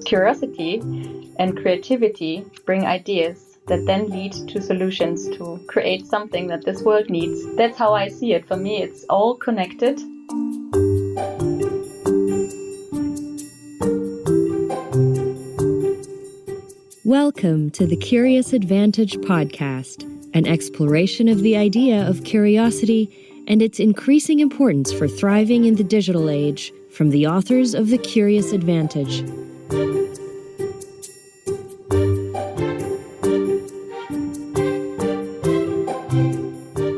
curiosity and creativity bring ideas that then lead to solutions to create something that this world needs. That's how I see it. For me, it's all connected. Welcome to the Curious Advantage podcast, an exploration of the idea of curiosity and its increasing importance for thriving in the digital age, from the authors of The Curious Advantage.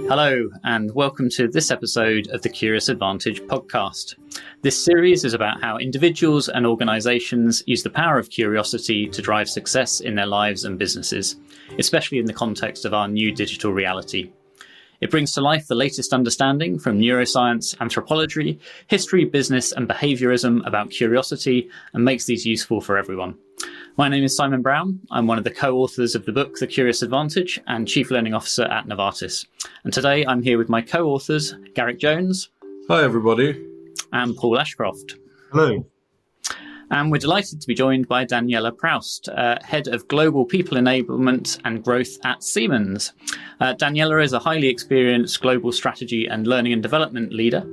Hello, and welcome to this episode of the Curious Advantage podcast. This series is about how individuals and organisations use the power of curiosity to drive success in their lives and businesses, especially in the context of our new digital reality. It brings to life the latest understanding from neuroscience, anthropology, history, business, and behaviourism about curiosity and makes these useful for everyone. My name is Simon Brown. I'm one of the co-authors of the book The Curious Advantage and Chief Learning Officer at Novartis. And today I'm here with my co-authors, Garrick Jones. Hi, everybody. And Paul Ashcroft. Hello. And we're delighted to be joined by Daniela Proust, Head of Global People Enablement and Growth at Siemens. Daniela is a highly experienced global strategy and learning and development leader.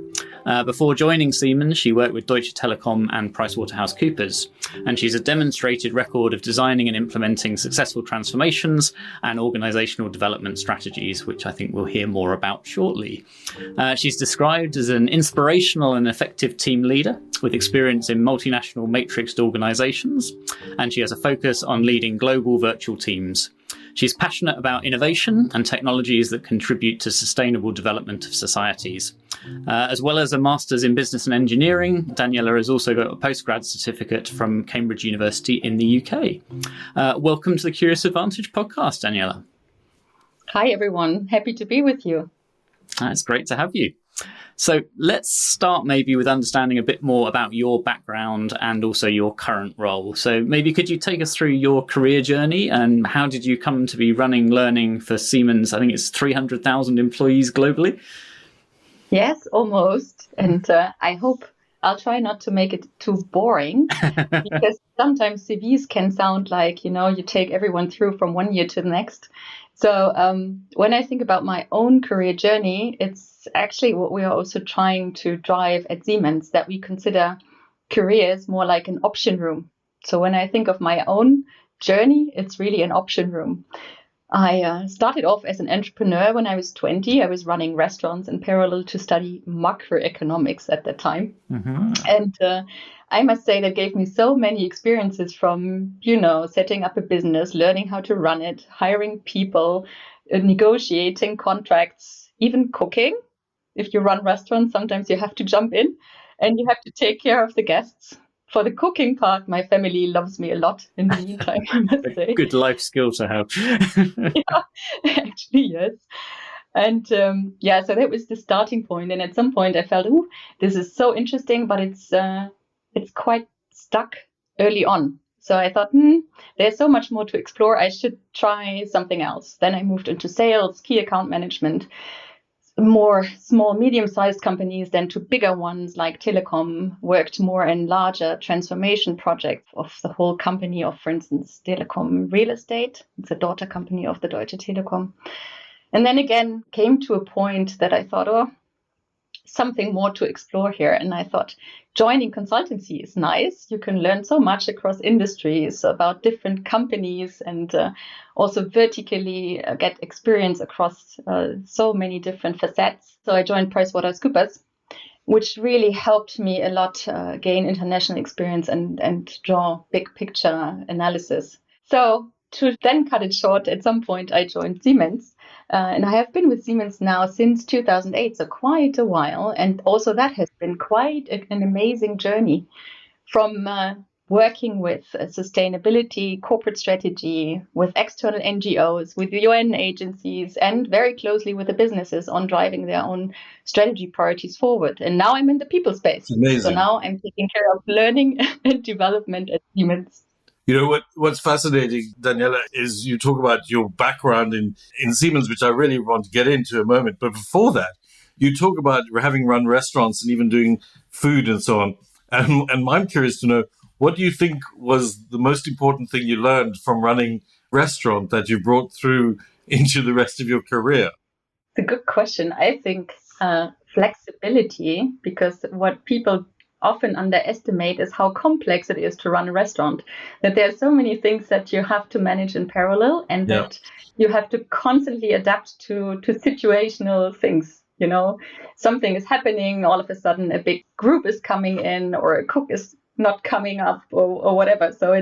Before joining Siemens, she worked with Deutsche Telekom and PricewaterhouseCoopers, and she's a demonstrated record of designing and implementing successful transformations and organisational development strategies, which I think we'll hear more about shortly. She's described as an inspirational and effective team leader with experience in multinational matrixed organisations, and she has a focus on leading global virtual teams. She's passionate about innovation and technologies that contribute to sustainable development of societies. As well as a master's in business and engineering, Daniela has also got a postgrad certificate from Cambridge University in the UK. Welcome to the Curious Advantage podcast, Daniela. Hi, everyone. Happy to be with you. It's great to have you. So let's start maybe with understanding a bit more about your background and also your current role. So maybe could you take us through your career journey and how did you come to be running learning for Siemens? I think it's 300,000 employees globally. Yes, almost. And I hope I'll try not to make it too boring because sometimes CVs can sound like, you take everyone through from one year to the next. So when I think about my own career journey, it's actually what we are also trying to drive at Siemens, that we consider careers more like an option room. So when I think of my own journey, it's really an option room. I started off as an entrepreneur when I was 20. I was running restaurants in parallel to study macroeconomics at that time. Mm-hmm. And I must say that gave me so many experiences from, setting up a business, learning how to run it, hiring people, negotiating contracts, even cooking. If you run restaurants, sometimes you have to jump in and you have to take care of the guests. For the cooking part, my family loves me a lot in the meantime, I must say. Good life skill to have. Yeah, actually, yes. And so that was the starting point. And at some point I felt, this is so interesting, but it's quite stuck early on. So I thought, there's so much more to explore. I should try something else. Then I moved into sales, key account management, more small, medium-sized companies, then to bigger ones like Telecom, worked more in larger transformation projects of the whole company of, for instance, Telecom Real Estate. It's a daughter company of the Deutsche Telekom. And then again, came to a point that I thought, something more to explore here. And I thought joining consultancy is nice. You can learn so much across industries about different companies and also vertically get experience across so many different facets. So I joined PricewaterhouseCoopers, which really helped me a lot gain international experience and draw big picture analysis. So to then cut it short, at some point I joined Siemens. And I have been with Siemens now since 2008, so quite a while. And also that has been quite an amazing journey from working with sustainability, corporate strategy, with external NGOs, with UN agencies, and very closely with the businesses on driving their own strategy priorities forward. And now I'm in the people space. Amazing. So now I'm taking care of learning and development at Siemens. What's fascinating, Daniela, is you talk about your background in Siemens, which I really want to get into in a moment. But before that, you talk about having run restaurants and even doing food and so on. And I'm curious to know, What do you think was the most important thing you learned from running restaurant that you brought through into the rest of your career? It's a good question. I think flexibility, because what people often underestimate is how complex it is to run a restaurant. That there are so many things that you have to manage in parallel, and Yeah. that you have to constantly adapt to situational things. You know, something is happening, all of a sudden a big group is coming in, or a cook is not coming up, or whatever. So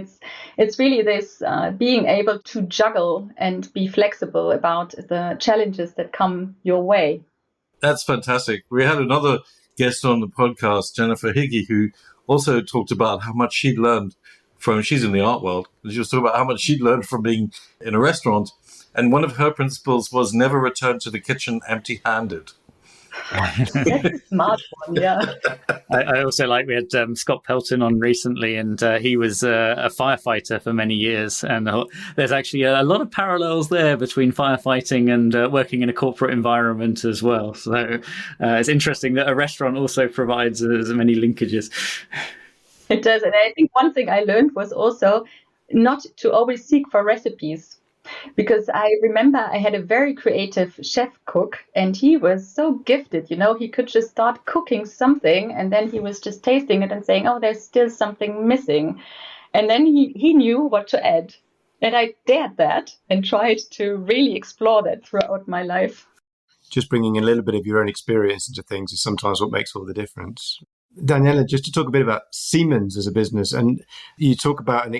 it's really this being able to juggle and be flexible about the challenges that come your way. That's fantastic. We had another guest on the podcast, Jennifer Higgy, who also talked about how much she'd learned from, she's in the art world, and she was talking about how much she'd learned from being in a restaurant. And one of her principles was never return to the kitchen empty-handed. That's a smart one, yeah. I also like, we had Scott Pelton on recently, and he was a firefighter for many years. And there's actually a lot of parallels there between firefighting and working in a corporate environment as well. So it's interesting that a restaurant also provides as many linkages. It does. And I think one thing I learned was also not to always seek for recipes. Because I remember I had a very creative chef cook, and he was so gifted, you know, he could just start cooking something and then he was just tasting it and saying, oh, there's still something missing. And then he knew what to add. And I dared that and tried to really explore that throughout my life. Just bringing a little bit of your own experience into things is sometimes what makes all the difference. Daniela, just to talk a bit about Siemens as a business, and you talk about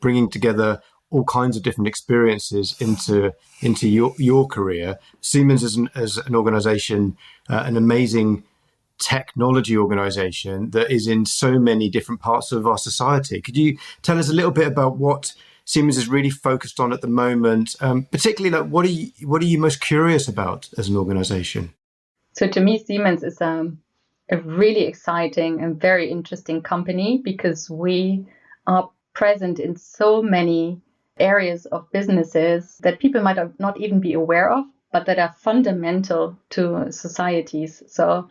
bringing together all kinds of different experiences into your career. Siemens as an organization, an amazing technology organization that is in so many different parts of our society. Could you tell us a little bit about what Siemens is really focused on at the moment? Particularly, like, what are you most curious about as an organization? So to me, Siemens is a really exciting and very interesting company, because we are present in so many areas of businesses that people might not even be aware of, but that are fundamental to societies. So,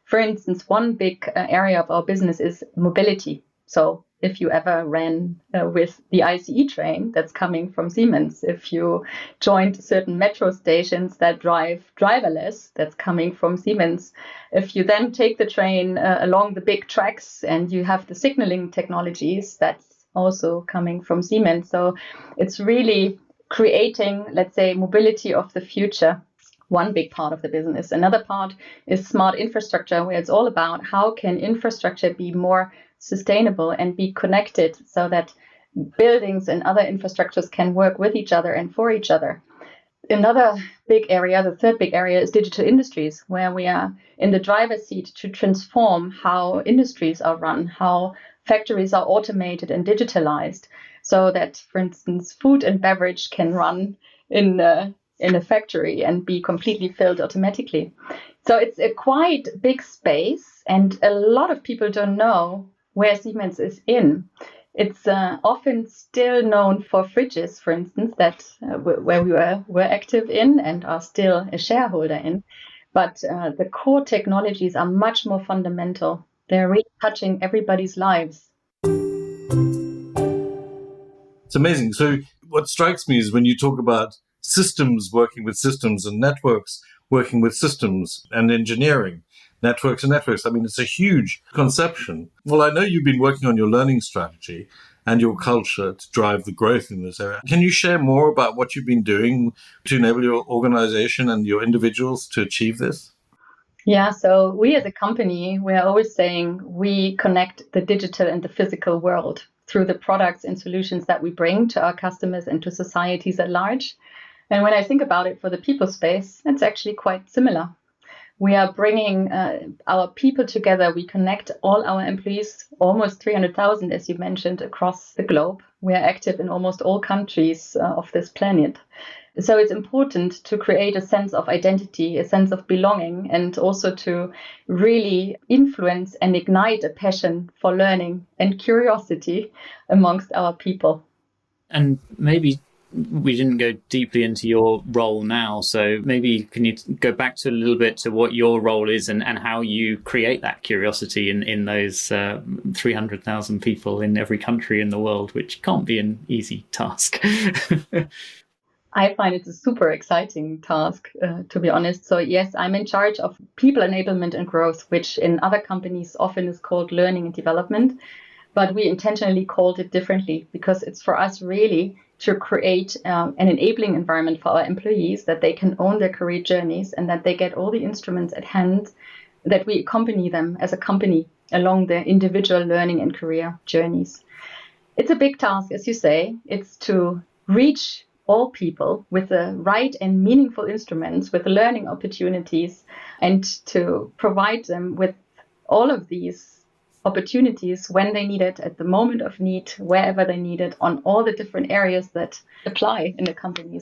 for instance, one big area of our business is mobility. So if you ever ran with the ICE train, that's coming from Siemens. If you joined certain metro stations that drive driverless, that's coming from Siemens. If you then take the train along the big tracks and you have the signaling technologies, that's also coming from Siemens. So it's really creating, let's say, mobility of the future. One big part of the business. Another part is smart infrastructure, where it's all about how can infrastructure be more sustainable and be connected so that buildings and other infrastructures can work with each other and for each other. Another big area, the third big area, is digital industries, where we are in the driver's seat to transform how industries are run, how factories are automated and digitalized, so that, for instance, food and beverage can run in a factory and be completely filled automatically. So it's a quite big space, and a lot of people don't know where Siemens is in. It's often still known for fridges, for instance, that where we were active in and are still a shareholder in. But the core technologies are much more fundamental. They're really touching everybody's lives. It's amazing. So what strikes me is when you talk about systems working with systems and networks working with systems and engineering, networks and networks. I mean, it's a huge conception. Well, I know you've been working on your learning strategy and your culture to drive the growth in this area. Can you share more about what you've been doing to enable your organization and your individuals to achieve this? Yeah, so we as a company, we're always saying we connect the digital and the physical world through the products and solutions that we bring to our customers and to societies at large. And when I think about it for the people space, it's actually quite similar. We are bringing our people together. We connect all our employees, almost 300,000, as you mentioned, across the globe. We are active in almost all countries of this planet. So it's important to create a sense of identity, a sense of belonging, and also to really influence and ignite a passion for learning and curiosity amongst our people. And maybe we didn't go deeply into your role now. So maybe can you go back to a little bit to what your role is and how you create that curiosity in those 300,000 people in every country in the world, which can't be an easy task. I find it a super exciting task, to be honest. So yes, I'm in charge of people enablement and growth, which in other companies often is called learning and development. But we intentionally called it differently because it's for us really to create an enabling environment for our employees, that they can own their career journeys and that they get all the instruments at hand, that we accompany them as a company along their individual learning and career journeys. It's a big task, as you say. It's to reach all people with the right and meaningful instruments, with learning opportunities, and to provide them with all of these opportunities when they need it, at the moment of need, wherever they need it, on all the different areas that apply in a company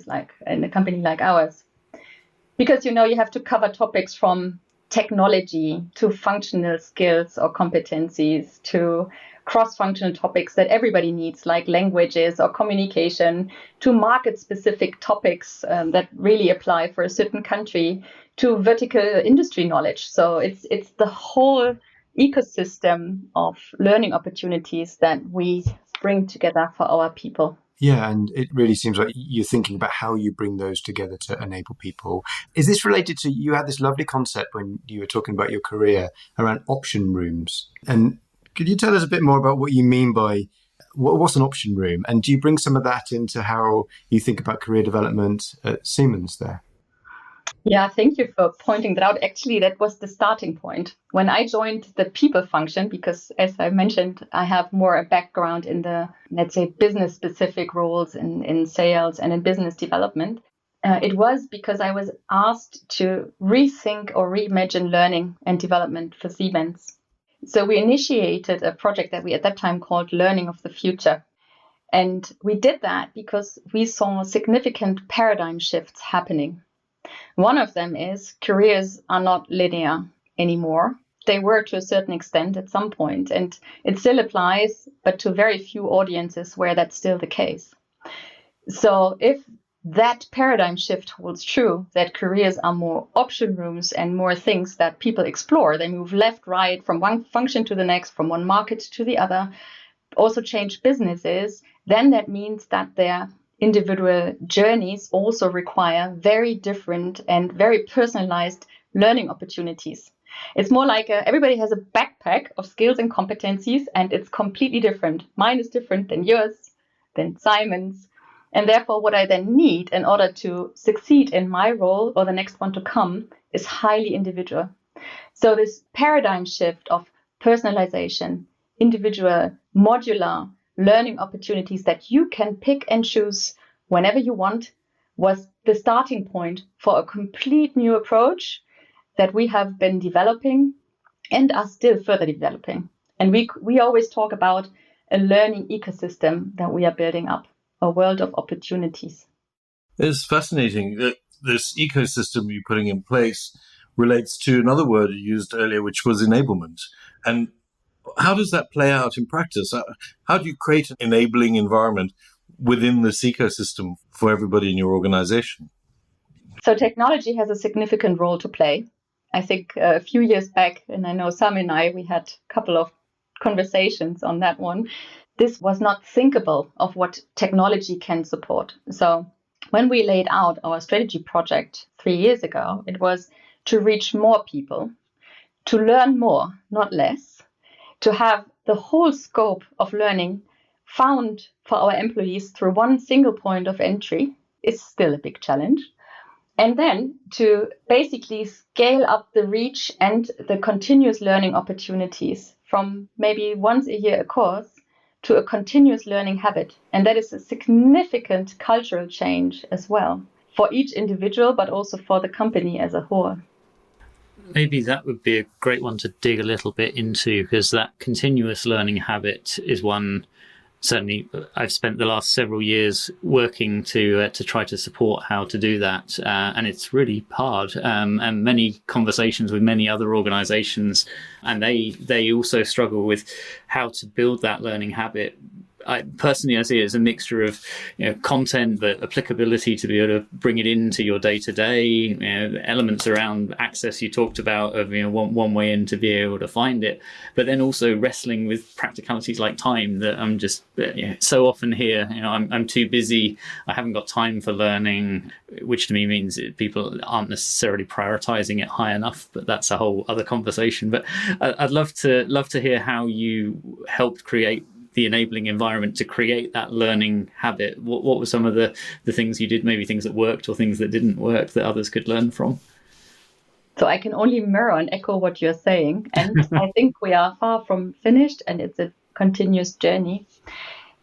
like ours. Because you have to cover topics from technology to functional skills or competencies to cross-functional topics that everybody needs, like languages or communication, to market-specific topics that really apply for a certain country, to vertical industry knowledge. So it's the whole ecosystem of learning opportunities that we bring together for our people. Yeah, and it really seems like you're thinking about how you bring those together to enable people. Is this related to, you had this lovely concept when you were talking about your career around option rooms. And could you tell us a bit more about what you mean by what's an option room? And do you bring some of that into how you think about career development at Siemens there? Yeah, thank you for pointing that out. Actually, that was the starting point. When I joined the people function, because as I mentioned, I have more a background in the, let's say, business-specific roles in sales and in business development. It was because I was asked to rethink or reimagine learning and development for Siemens. So we initiated a project that we at that time called Learning of the Future. And we did that because we saw significant paradigm shifts happening. One of them is careers are not linear anymore. They were to a certain extent at some point, and it still applies, but to very few audiences where that's still the case. So if that paradigm shift holds true, that careers are more option rooms and more things that people explore, they move left, right, from one function to the next, from one market to the other, also change businesses, then that means that their individual journeys also require very different and very personalized learning opportunities. It's more like everybody has a backpack of skills and competencies, and it's completely different. Mine is different than yours, than Simon's. And therefore, what I then need in order to succeed in my role or the next one to come is highly individual. So this paradigm shift of personalization, individual, modular learning opportunities that you can pick and choose whenever you want was the starting point for a complete new approach that we have been developing and are still further developing. And we always talk about a learning ecosystem that we are building up, a world of opportunities. It's fascinating that this ecosystem you're putting in place relates to another word you used earlier, which was enablement. And how does that play out in practice? How do you create an enabling environment within this ecosystem for everybody in your organization? So technology has a significant role to play. I think a few years back, and I know Sam and I, we had a couple of conversations on that one. This was not thinkable of what technology can support. So when we laid out our strategy project 3 years ago, it was to reach more people, to learn more, not less, to have the whole scope of learning found for our employees through one single point of entry is still a big challenge. And then to basically scale up the reach and the continuous learning opportunities from maybe once a year a course to a continuous learning habit. And that is a significant cultural change as well for each individual, but also for the company as a whole. Maybe that would be a great one to dig a little bit into, because that continuous learning habit is one. Certainly, I've spent the last several years working to try to support how to do that, and it's really hard. And many conversations with many other organisations, and they also struggle with how to build that learning habit I personally see it as a mixture of content, but applicability to be able to bring it into your day to day. Elements around access you talked about of one way in to be able to find it, but then also wrestling with practicalities like time that I'm just so often here. I'm too busy. I haven't got time for learning, which to me means people aren't necessarily prioritizing it high enough. But that's a whole other conversation. But I'd love to hear how you helped create the enabling environment to create that learning habit. What were some of the things you did, maybe things that worked or things that didn't work that others could learn from? So I can only mirror and echo what you're saying. And I think we are far from finished, and it's a continuous journey.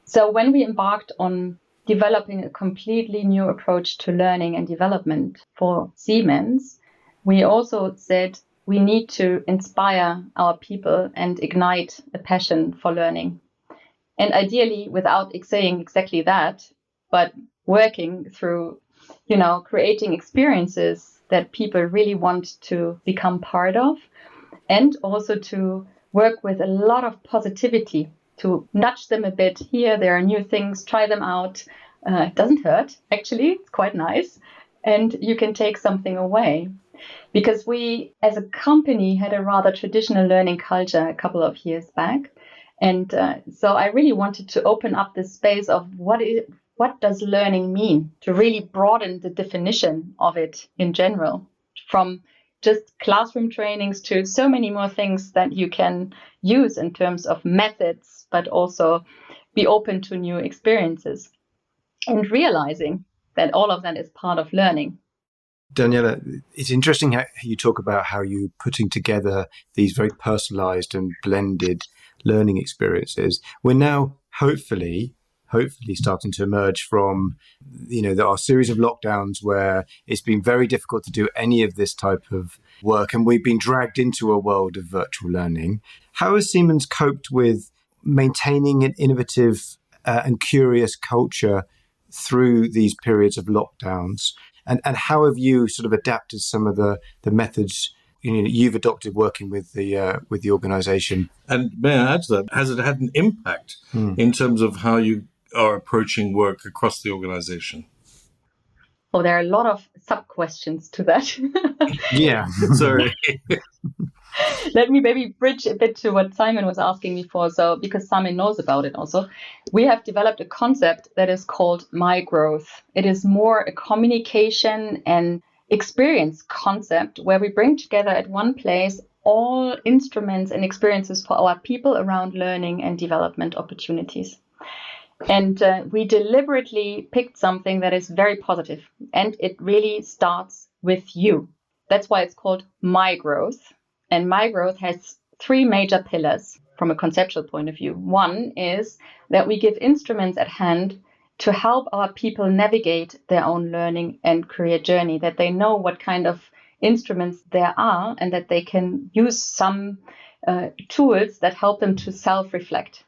So when we embarked on developing a completely new approach to learning and development for Siemens, we also said we need to inspire our people and ignite a passion for learning. And ideally, without saying exactly that, but working through, creating experiences that people really want to become part of, and also to work with a lot of positivity, to nudge them a bit. Here, there are new things, try them out. It doesn't hurt, actually, it's quite nice. And you can take something away. Because we, as a company, had a rather traditional learning culture a couple of years back. And so I really wanted to open up this space of what does learning mean, to really broaden the definition of it in general, from just classroom trainings to so many more things that you can use in terms of methods, but also be open to new experiences and realizing that all of that is part of learning. Daniela, it's interesting how you talk about how you're putting together these very personalized and blended learning experiences. We're now hopefully starting to emerge from, there are a series of lockdowns where it's been very difficult to do any of this type of work, and we've been dragged into a world of virtual learning. How has Siemens coped with maintaining an innovative and curious culture through these periods of lockdowns? And how have you sort of adapted some of the methods you've adopted working with the organization? And may I add to that, has it had an impact in terms of how you are approaching work across the organization? Oh, there are a lot of sub-questions to that. Yeah. Sorry. Let me maybe bridge a bit to what Simon was asking me for. So, because Simon knows about it also, we have developed a concept that is called My Growth. It is more a communication and experience concept where we bring together at one place all instruments and experiences for our people around learning and development opportunities. And we deliberately picked something that is very positive, and it really starts with you. That's why it's called My Growth. And My Growth has three major pillars from a conceptual point of view. One is that we give instruments at hand to help our people navigate their own learning and career journey, that they know what kind of instruments there are and that they can use some tools that help them to self-reflect.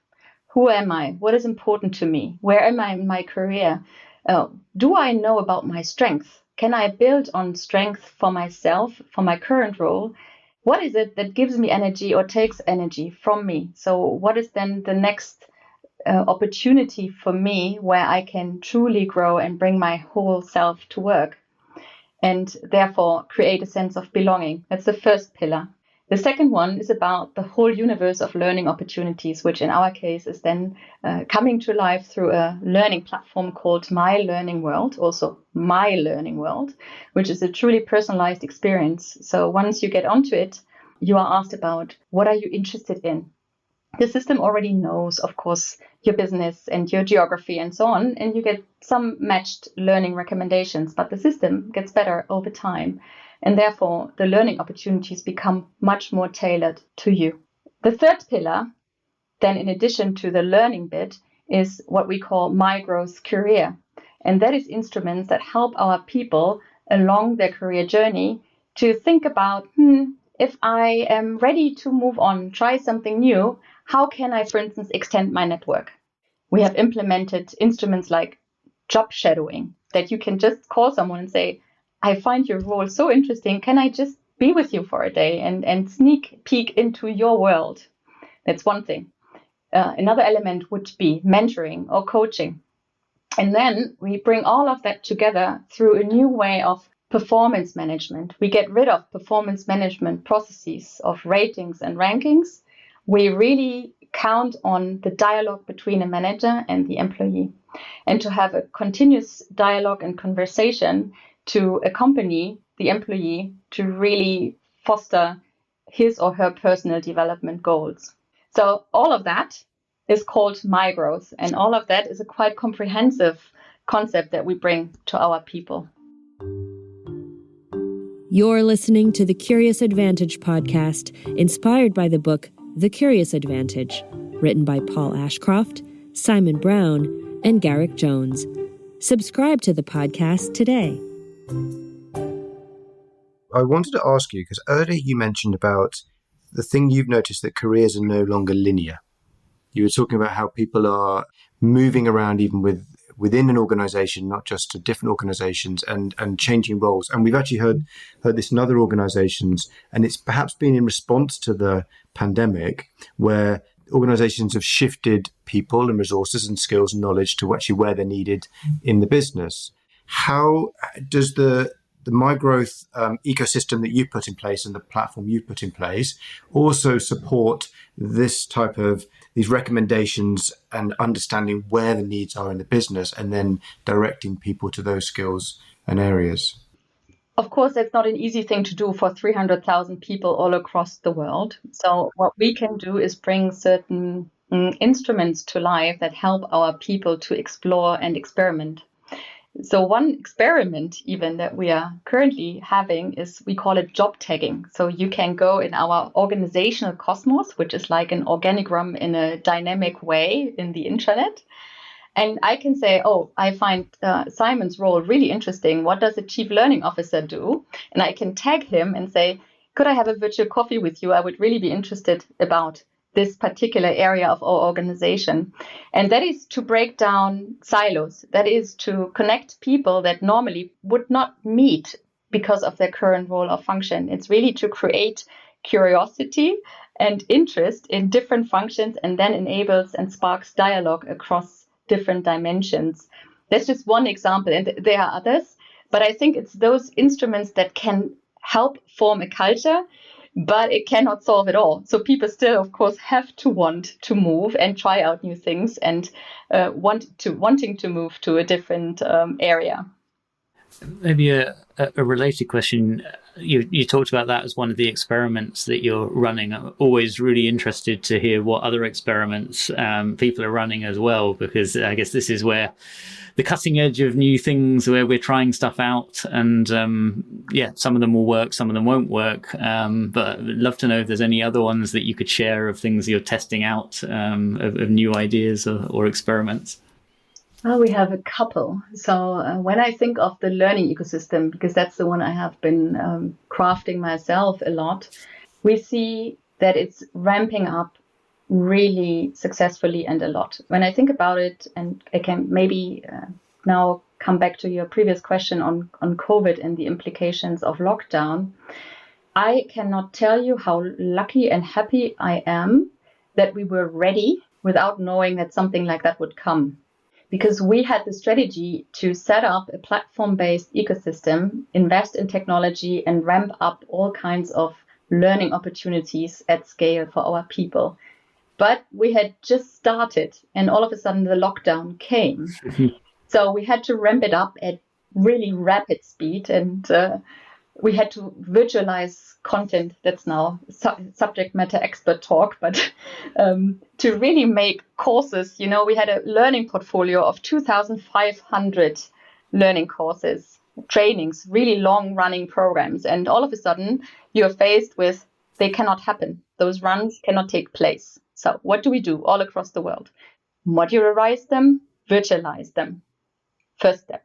Who am I? What is important to me? Where am I in my career? Do I know about my strength? Can I build on strength for myself, for my current role? What is it that gives me energy or takes energy from me? So what is then the next opportunity for me where I can truly grow and bring my whole self to work and therefore create a sense of belonging? That's the first pillar. The second one is about the whole universe of learning opportunities, which in our case is then coming to life through a learning platform called My Learning World, also My Learning World, which is a truly personalized experience. So once you get onto it, you are asked about what are you interested in. The system already knows, of course, your business and your geography and so on, and you get some matched learning recommendations, but the system gets better over time. And therefore, the learning opportunities become much more tailored to you. The third pillar, then in addition to the learning bit, is what we call My Growth Career. And that is instruments that help our people along their career journey to think about, if I am ready to move on, try something new, how can I, for instance, extend my network? We have implemented instruments like job shadowing, that you can just call someone and say, I find your role so interesting. Can I just be with you for a day and sneak peek into your world? That's one thing. Another element would be mentoring or coaching. And then we bring all of that together through a new way of performance management. We get rid of performance management processes of ratings and rankings. We really count on the dialogue between a manager and the employee, and to have a continuous dialogue and conversation to accompany the employee to really foster his or her personal development goals. So all of that is called My Growth, and all of that is a quite comprehensive concept that we bring to our people. You're listening to the Curious Advantage podcast, inspired by the book The Curious Advantage, written by Paul Ashcroft, Simon Brown, and Garrick Jones. Subscribe to the podcast today. I wanted to ask you, because earlier you mentioned about the thing you've noticed, that careers are no longer linear. You were talking about how people are moving around even within an organization, not just to different organizations, and changing roles. And we've actually heard this in other organizations, and it's perhaps been in response to the pandemic, where organizations have shifted people and resources and skills and knowledge to actually where they're needed in the business. How does the My Growth ecosystem that you've put in place and the platform you've put in place also support this type of these recommendations and understanding where the needs are in the business and then directing people to those skills and areas? Of course, that's not an easy thing to do for 300,000 people all across the world. So what we can do is bring certain instruments to life that help our people to explore and experiment. So one experiment even that we are currently having is, we call it job tagging. So you can go in our organizational cosmos, which is like an organigram in a dynamic way in the intranet. And I can say, oh, I find Simon's role really interesting. What does a chief learning officer do? And I can tag him and say, could I have a virtual coffee with you? I would really be interested about this particular area of our organization. And that is to break down silos. That is to connect people that normally would not meet because of their current role or function. It's really to create curiosity and interest in different functions, and then enables and sparks dialogue across different dimensions. That's just one example, and there are others. But I think it's those instruments that can help form a culture, but it cannot solve it all. So people still, of course, have to want to move and try out new things, and wanting to move to a different area. Maybe a related question. You talked about that as one of the experiments that you're running. I'm always really interested to hear what other experiments people are running as well, because I guess this is where the cutting edge of new things, where we're trying stuff out, and some of them will work, some of them won't work. But I'd love to know if there's any other ones that you could share of things you're testing out, of new ideas or experiments. Well, we have a couple. So when I think of the learning ecosystem, because that's the one I have been crafting myself a lot, we see that it's ramping up really successfully and a lot. When I think about it, and I can maybe now come back to your previous question on COVID and the implications of lockdown, I cannot tell you how lucky and happy I am that we were ready without knowing that something like that would come. Because we had the strategy to set up a platform-based ecosystem, invest in technology, and ramp up all kinds of learning opportunities at scale for our people. But we had just started, and all of a sudden the lockdown came. So we had to ramp it up at really rapid speed, and we had to virtualize content. That's now subject matter expert talk, but to really make courses, we had a learning portfolio of 2,500 learning courses, trainings, really long running programs. And all of a sudden you're faced with, they cannot happen. Those runs cannot take place. So what do we do all across the world? Modularize them, virtualize them. First step.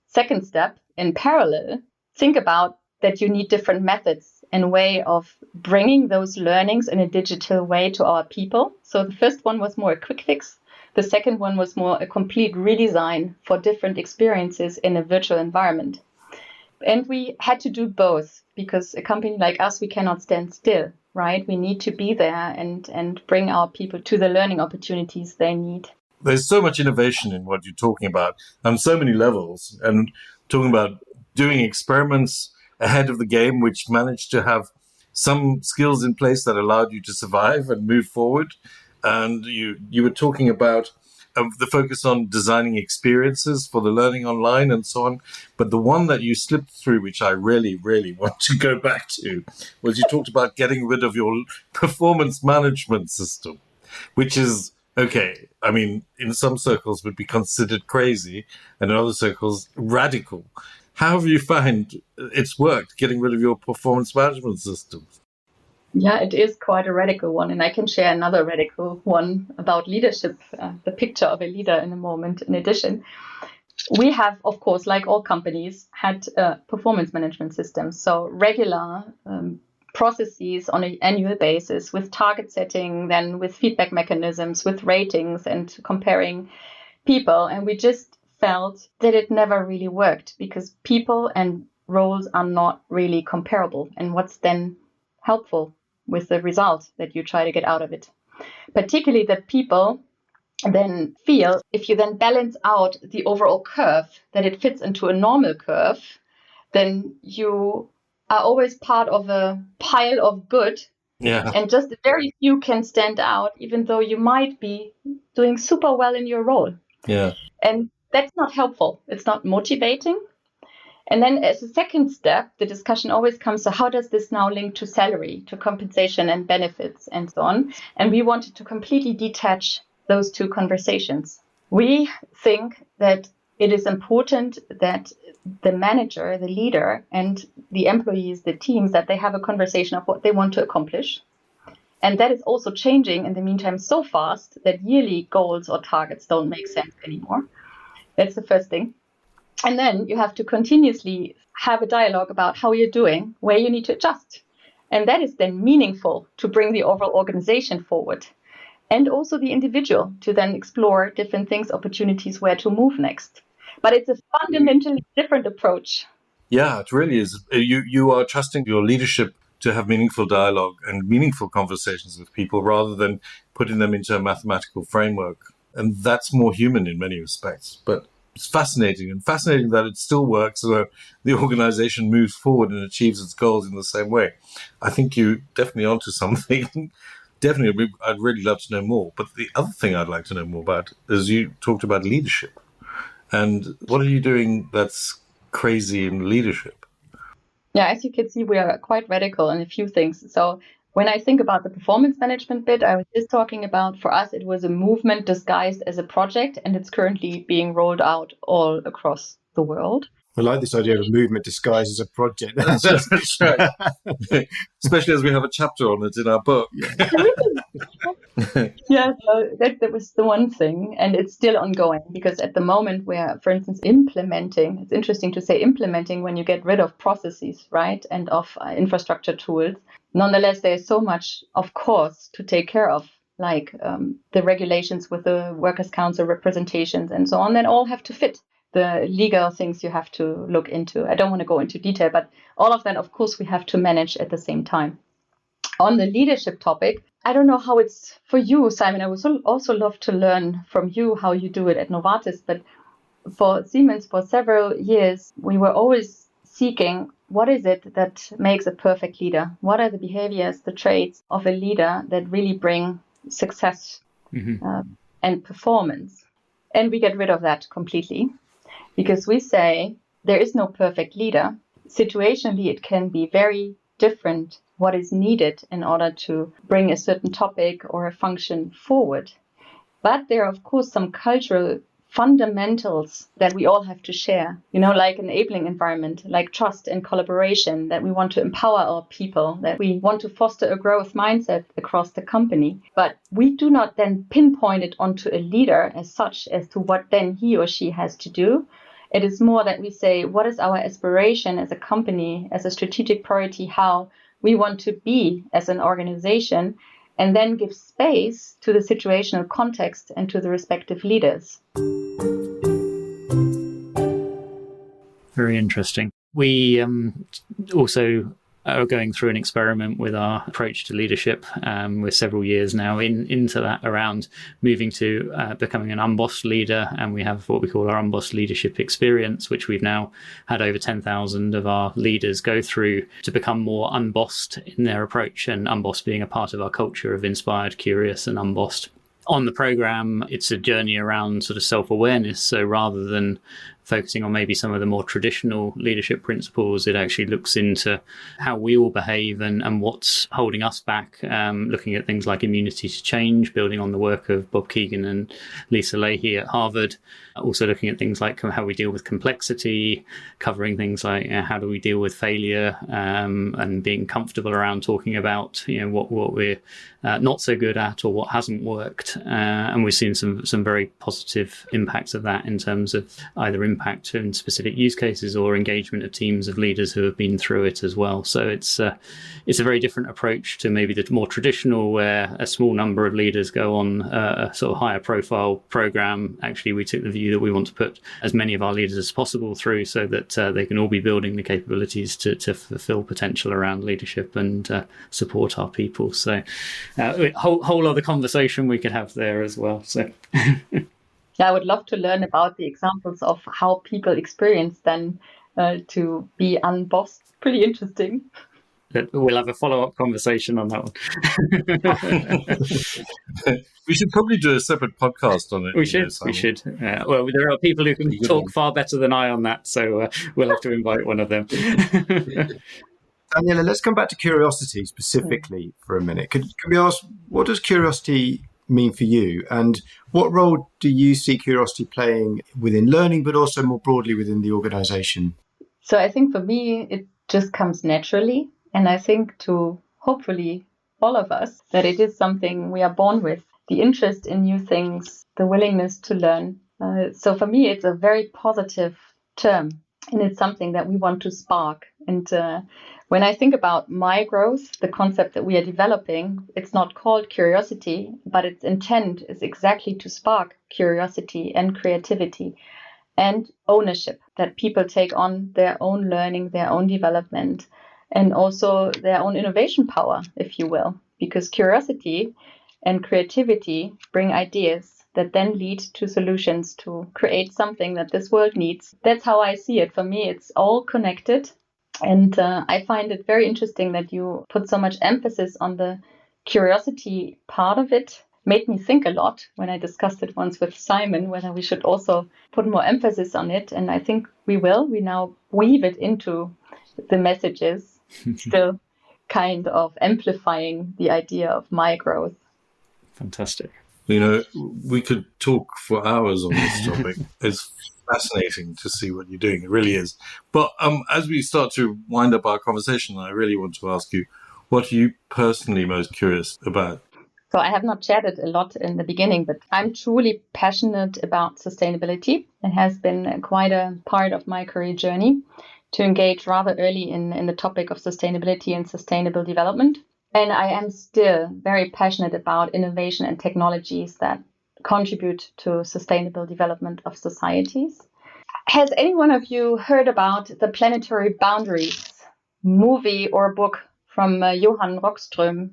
Second step, in parallel, think about that you need different methods and way of bringing those learnings in a digital way to our people. So the first one was more a quick fix. The second one was more a complete redesign for different experiences in a virtual environment. And we had to do both, because a company like us, we cannot stand still. right? We need to be there and bring our people to the learning opportunities they need. There's so much innovation in what you're talking about on so many levels, and talking about doing experiments ahead of the game, which managed to have some skills in place that allowed you to survive and move forward. And you were talking about the focus on designing experiences for the learning online and so on. But the one that you slipped through, which I really, really want to go back to, was you talked about getting rid of your performance management system, which is, okay, I mean, in some circles would be considered crazy, and in other circles, radical. How have you found it's worked, getting rid of your performance management system? Yeah, it is quite a radical one. And I can share another radical one about leadership, the picture of a leader in a moment. In addition, we have, of course, like all companies, had performance management systems. So regular processes on an annual basis with target setting, then with feedback mechanisms, with ratings and comparing people. And we just felt that it never really worked because people and roles are not really comparable. And what's then helpful with the result that you try to get out of it? Particularly that people then feel, if you then balance out the overall curve, that it fits into a normal curve, then you are always part of a pile of good. Yeah. And just very few can stand out, even though you might be doing super well in your role. Yeah. And that's not helpful. It's not motivating. And then as a second step, the discussion always comes, so how does this now link to salary, to compensation and benefits and so on? And we wanted to completely detach those two conversations. We think that it is important that the manager, the leader, and the employees, the teams, that they have a conversation of what they want to accomplish. And that is also changing in the meantime so fast that yearly goals or targets don't make sense anymore. That's the first thing. And then you have to continuously have a dialogue about how you're doing, where you need to adjust. And that is then meaningful to bring the overall organization forward. And also the individual to then explore different things, opportunities, where to move next. But it's a fundamentally different approach. Yeah, it really is. You are trusting your leadership to have meaningful dialogue and meaningful conversations with people rather than putting them into a mathematical framework. And that's more human in many respects. But it's fascinating that it still works so that the organization moves forward and achieves its goals in the same way. I think you're definitely onto something. Definitely, I'd really love to know more. But the other thing I'd like to know more about is you talked about leadership. And what are you doing that's crazy in leadership? Yeah, as you can see, we are quite radical in a few things. So when I think about the performance management bit, I was just talking about, for us, it was a movement disguised as a project, and it's currently being rolled out all across the world. I like this idea of a movement disguised as a project. That's right. Especially as we have a chapter on it in our book. Yeah, so that was the one thing, and it's still ongoing because at the moment we're, for instance, implementing. It's interesting to say implementing when you get rid of processes, right, and of infrastructure tools. Nonetheless, there's so much, of course, to take care of, like the regulations with the Workers' Council representations and so on, that all have to fit. The legal things you have to look into. I don't want to go into detail, but all of that, of course, we have to manage at the same time. On the leadership topic, I don't know how it's for you, Simon. I would also love to learn from you how you do it at Novartis. But for Siemens, for several years, we were always seeking, what is it that makes a perfect leader? What are the behaviors, the traits of a leader that really bring success and performance? And we get rid of that completely. Because we say there is no perfect leader. Situationally, it can be very different what is needed in order to bring a certain topic or a function forward. But there are, of course, some cultural fundamentals that we all have to share, like enabling environment, like trust and collaboration, that we want to empower our people, that we want to foster a growth mindset across the company. But we do not then pinpoint it onto a leader as such as to what then he or she has to do. It is more that we say, what is our aspiration as a company, as a strategic priority, how we want to be as an organization, and then give space to the situational context and to the respective leaders. Very interesting. We also are going through an experiment with our approach to leadership. We're several years now into that, around moving to becoming an unbossed leader. And we have what we call our unbossed leadership experience, which we've now had over 10,000 of our leaders go through to become more unbossed in their approach, and unbossed being a part of our culture of inspired, curious and unbossed. On the program, it's a journey around sort of self-awareness. So rather than focusing on maybe some of the more traditional leadership principles, it actually looks into how we all behave and what's holding us back, looking at things like immunity to change, building on the work of Bob Keegan and Lisa Leahy at Harvard. Also looking at things like how we deal with complexity, covering things like how do we deal with failure, and being comfortable around talking about what we're not so good at or what hasn't worked. And we've seen some very positive impacts of that in terms of either impact in specific use cases or engagement of teams of leaders who have been through it as well. So it's a very different approach to maybe the more traditional, where a small number of leaders go on a sort of higher profile program. Actually, we took the view that we want to put as many of our leaders as possible through, so that they can all be building the capabilities to fulfill potential around leadership and support our people. So whole other conversation we could have there as well. So yeah, I would love to learn about the examples of how people experience then to be unbossed. Pretty interesting. We'll have a follow-up conversation on that one. We should probably do a separate podcast on it. We should. Well, there are people who can talk far better than I on that, so we'll have to invite one of them. Daniela, let's come back to curiosity specifically for a minute. Can we ask, what does curiosity mean for you? And what role do you see curiosity playing within learning, but also more broadly within the organization? So I think for me, it just comes naturally. And I think to hopefully all of us, that it is something we are born with, the interest in new things, the willingness to learn. So for me, it's a very positive term, and it's something that we want to spark. And when I think about my growth, the concept that we are developing, it's not called curiosity, but its intent is exactly to spark curiosity and creativity and ownership, that people take on their own learning, their own development, and also their own innovation power, if you will, because curiosity and creativity bring ideas that then lead to solutions to create something that this world needs. That's how I see it. For me, it's all connected. And I find it very interesting that you put so much emphasis on the curiosity part of it. Made me think a lot when I discussed it once with Simon, whether we should also put more emphasis on it. And I think we will. We now weave it into the messages, still kind of amplifying the idea of my growth. Fantastic. We could talk for hours on this topic. It's fascinating to see what you're doing. It really is. But as we start to wind up our conversation, I really want to ask you, what are you personally most curious about? So I have not shared it a lot in the beginning, but I'm truly passionate about sustainability. It has been quite a part of my career journey to engage rather early in the topic of sustainability and sustainable development. And I am still very passionate about innovation and technologies that contribute to sustainable development of societies. Has any one of you heard about The Planetary Boundaries movie or book from Johan Rockström?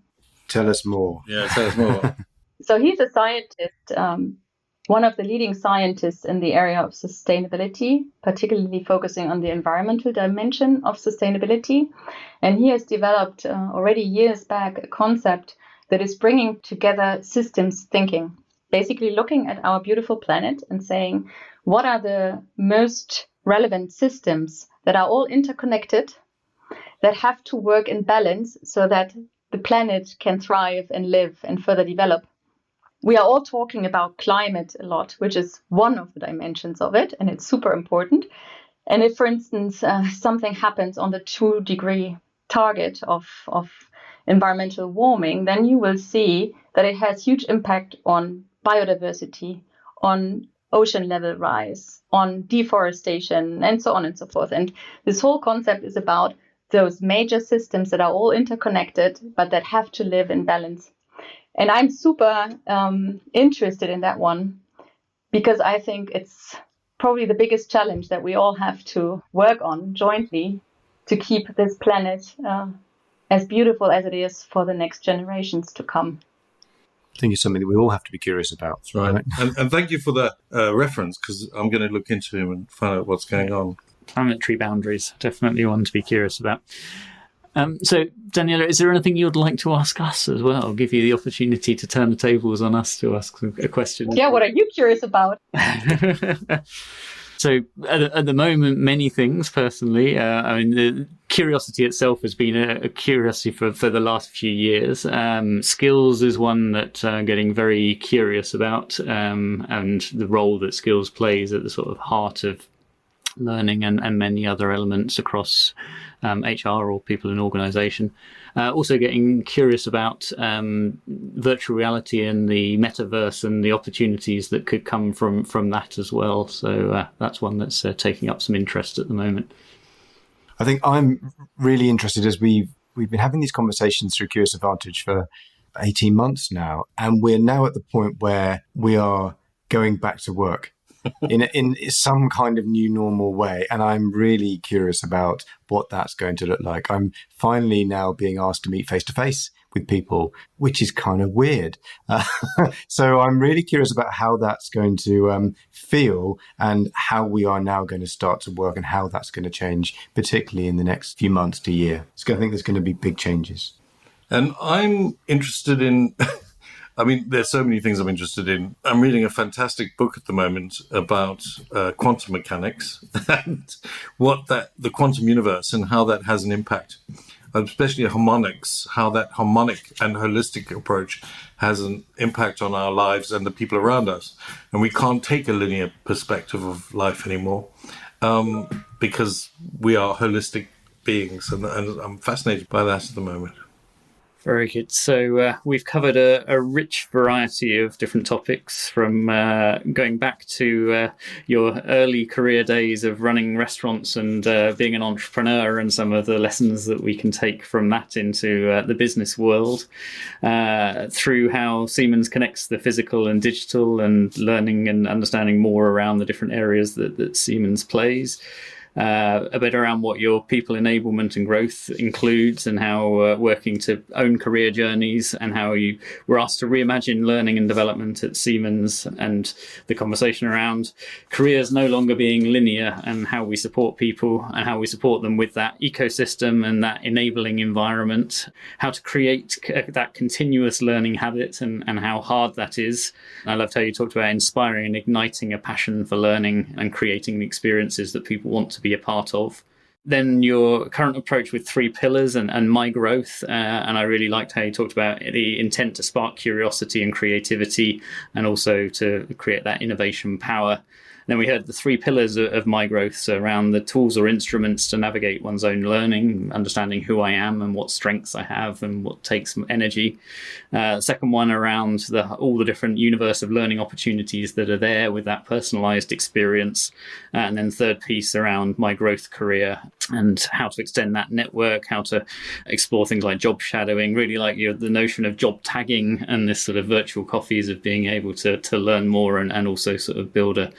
Tell us more. Yeah, tell us more. So he's a scientist, one of the leading scientists in the area of sustainability, particularly focusing on the environmental dimension of sustainability. And he has developed already years back a concept that is bringing together systems thinking, basically looking at our beautiful planet and saying, what are the most relevant systems that are all interconnected, that have to work in balance so that the planet can thrive and live and further develop. We are all talking about climate a lot, which is one of the dimensions of it, and it's super important. And if, for instance, something happens on the 2-degree target of environmental warming, then you will see that it has huge impact on biodiversity, on ocean level rise, on deforestation, and so on and so forth. And this whole concept is about those major systems that are all interconnected, but that have to live in balance. And I'm super interested in that one because I think it's probably the biggest challenge that we all have to work on jointly to keep this planet as beautiful as it is for the next generations to come. I think it's something that we all have to be curious about. That's right. And thank you for that reference, because I'm going to look into him and find out what's going on. Planetary boundaries, definitely one to be curious about. So, Daniela, is there anything you'd like to ask us as well? I'll give you the opportunity to turn the tables on us to ask a question. Yeah, what are you curious about? So, at the moment, many things, personally. The curiosity itself has been a curiosity for the last few years. Skills is one that I'm getting very curious about, and the role that skills plays at the sort of heart of learning and many other elements across HR or people in organisation. Also getting curious about virtual reality and the metaverse and the opportunities that could come from that as well. So that's one that's taking up some interest at the moment. I think I'm really interested, as we've been having these conversations through Curious Advantage for 18 months now, and we're now at the point where we are going back to work in some kind of new normal way. And I'm really curious about what that's going to look like. I'm finally now being asked to meet face to face with people, which is kind of weird. So I'm really curious about how that's going to feel and how we are now going to start to work and how that's going to change, particularly in the next few months to year. So I think there's going to be big changes. And I'm interested in... there's so many things I'm interested in. I'm reading a fantastic book at the moment about quantum mechanics and the quantum universe and how that has an impact, especially harmonics, how that harmonic and holistic approach has an impact on our lives and the people around us. And we can't take a linear perspective of life anymore because we are holistic beings. And I'm fascinated by that at the moment. Very good. So we've covered a rich variety of different topics, from going back to your early career days of running restaurants and being an entrepreneur, and some of the lessons that we can take from that into the business world, through how Siemens connects the physical and digital, and learning and understanding more around the different areas that Siemens plays. A bit around what your people enablement and growth includes, and how working to own career journeys, and how you were asked to reimagine learning and development at Siemens, and the conversation around careers no longer being linear, and how we support people and how we support them with that ecosystem and that enabling environment, how to create that continuous learning habit, and how hard that is. I loved how you talked about inspiring and igniting a passion for learning and creating the experiences that people want to be a part of. Then your current approach with 3 pillars and my growth, and I really liked how you talked about the intent to spark curiosity and creativity, and also to create that innovation power. Then we heard the 3 pillars of my growth, so around the tools or instruments to navigate one's own learning, understanding who I am and what strengths I have and what takes energy. Second one around all the different universe of learning opportunities that are there with that personalized experience. And then third piece around my growth career and how to extend that network, how to explore things like job shadowing, really like the notion of job tagging and this sort of virtual coffees of being able to learn more and also sort of build a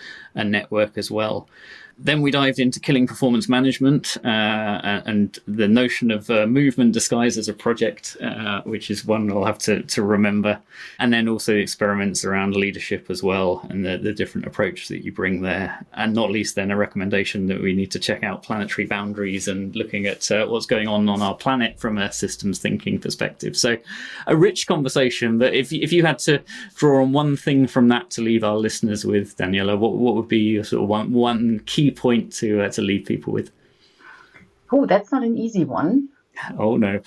network as well. Then we dived into killing performance management and the notion of movement disguised as a project, which is one I'll have to remember. And then also the experiments around leadership as well, and the different approach that you bring there. And not least then a recommendation that we need to check out planetary boundaries and looking at what's going on our planet from a systems thinking perspective. So a rich conversation, but if you had to draw on one thing from that to leave our listeners with, Daniela, what would be your sort of one key point to leave people with? Oh, that's not an easy one. Oh no.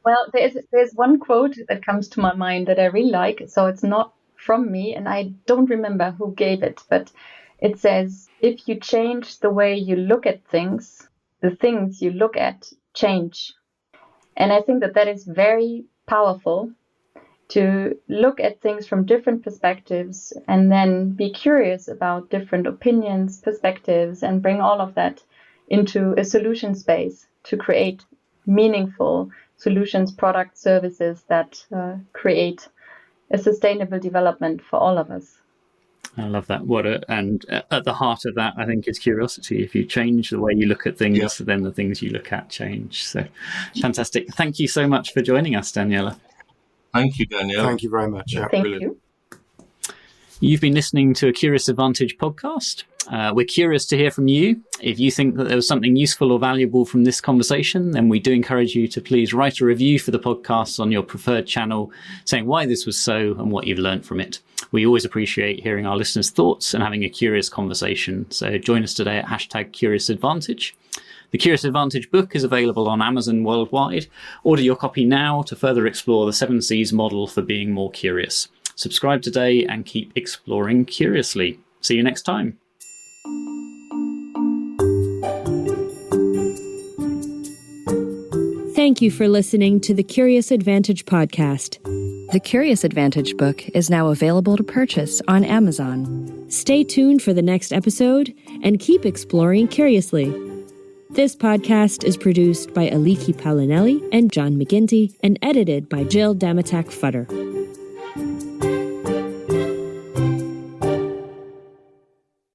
Well, there's one quote that comes to my mind that I really like. So it's not from me, and I don't remember who gave it, but it says, if you change the way you look at things, the things you look at change. And I think that is very powerful, to look at things from different perspectives and then be curious about different opinions, perspectives, and bring all of that into a solution space to create meaningful solutions, products, services that create a sustainable development for all of us. I love that. And at the heart of that, I think, is curiosity. If you change the way you look at things, then the things you look at change. So fantastic. Thank you so much for joining us, Daniela. Thank you, Daniela. Thank you very much. Thank you. You've been listening to a Curious Advantage podcast. We're curious to hear from you. If you think that there was something useful or valuable from this conversation, then we do encourage you to please write a review for the podcast on your preferred channel, saying why this was so and what you've learned from it. We always appreciate hearing our listeners' thoughts and having a curious conversation. So join us today at #CuriousAdvantage. The Curious Advantage book is available on Amazon worldwide. Order your copy now to further explore the 7 C's model for being more curious. Subscribe today and keep exploring curiously. See you next time. Thank you for listening to the Curious Advantage podcast. The Curious Advantage book is now available to purchase on Amazon. Stay tuned for the next episode and keep exploring curiously. This podcast is produced by Aliki Palinelli and John McGinty and edited by Jill Damatak-Futter.